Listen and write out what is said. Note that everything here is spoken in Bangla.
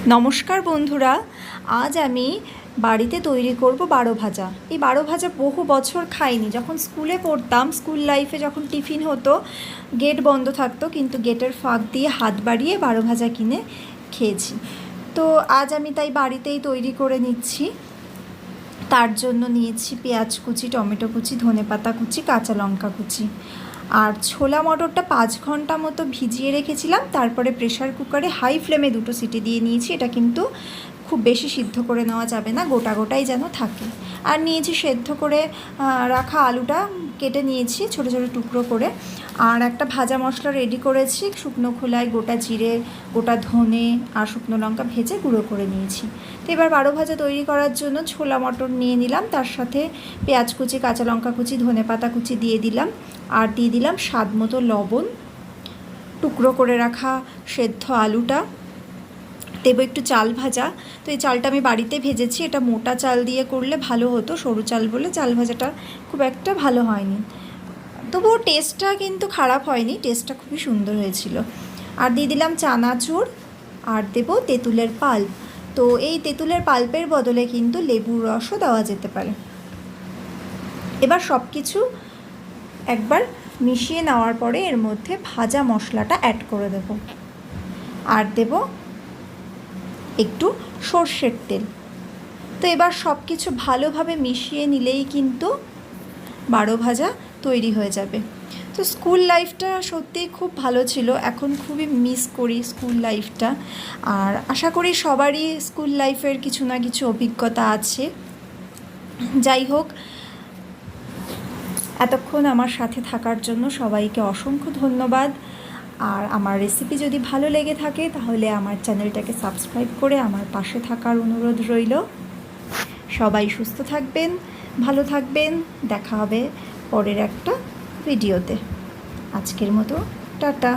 নমস্কার বন্ধুরা, আজ আমি বাড়িতে তৈরি করব বারো ভাজা। এই বারো ভাজা বহু বছর খাইনি। যখন স্কুলে পড়তাম, স্কুল লাইফে যখন টিফিন হতো, গেট বন্ধ থাকতো, কিন্তু গেটের ফাঁক দিয়ে হাত বাড়িয়ে বারো ভাজা কিনে খেয়েছি। তো আজ আমি তাই বাড়িতেই তৈরি করে নিচ্ছি। তার জন্য নিয়েছি পেঁয়াজ কুচি, টমেটো কুচি, ধনেপাতা কুচি, কাঁচা লঙ্কা কুচি। আর ছোলা মটরটা 5 ঘন্টা মতো ভিজিয়ে রেখেছিলাম, তারপরে প্রেশার কুকারে হাই ফ্লেমে 2টো সিটি দিয়ে নিয়েছি। এটা কিন্তু খুব বেশি সিদ্ধ করে নেওয়া যাবে না, গোটা গোটাই যেন থাকে। আর নিয়েছি সেদ্ধ করে রাখা আলুটা, কেটে নিয়েছি ছোটো ছোটো টুকরো করে। আর একটা ভাজা মশলা রেডি করেছি, শুকনো খোলায় গোটা জিরে, গোটা ধনে আর শুকনো লঙ্কা ভেজে গুঁড়ো করে নিয়েছি। তো এবার বারো ভাজা তৈরি করার জন্য ছোলা মটর নিয়ে নিলাম, তার সাথে পেঁয়াজ কুচি, কাঁচা লঙ্কা কুচি, ধনেপাতা কুচি দিয়ে দিলাম, আর দিয়ে দিলাম স্বাদ মতো লবণ, টুকরো করে রাখা সেদ্ধ আলুটা, দেবো একটু চাল ভাজা। তো এই চালটা আমি বাড়িতে ভেজেছি, এটা মোটা চাল দিয়ে করলে ভালো হতো, সরু চাল বলে চাল ভাজাটা খুব একটা ভালো হয়নি। তবুও টেস্টটা কিন্তু খারাপ হয়নি, টেস্টটা খুবই সুন্দর হয়েছিল। আর দিয়ে দিলাম চানাচুর, আর দেবো তেঁতুলের পাল্প। তো এই তেঁতুলের পাল্পের বদলে কিন্তু লেবুর রসও দেওয়া যেতে পারে। এবার সব কিছু একবার মিশিয়ে নেওয়ার পরে এর মধ্যে ভাজা মশলাটা অ্যাড করে দেব, আর দেব একটু সর্ষের তেল। তো এবার সব কিছু ভালোভাবে মিশিয়ে নিলেই কিন্তু বারো ভাজা তৈরি হয়ে যাবে। তো স্কুল লাইফটা সত্যিই খুব ভালো ছিল, এখন খুবই মিস করি স্কুল লাইফটা। আর আশা করি সবারই স্কুল লাইফের কিছু না কিছু অভিজ্ঞতা আছে। যাই হোক, এতক্ষণ আমার সাথে থাকার জন্য সবাইকে অসংখ্য ধন্যবাদ। আর আমার রেসিপি যদি ভালো লেগে থাকে তাহলে আমার চ্যানেলটাকে সাবস্ক্রাইব করে আমার পাশে থাকার অনুরোধ রইল। সবাই সুস্থ থাকবেন, ভালো থাকবেন, দেখা হবে পরের একটা ভিডিওতে। আজকের মতো টাটা।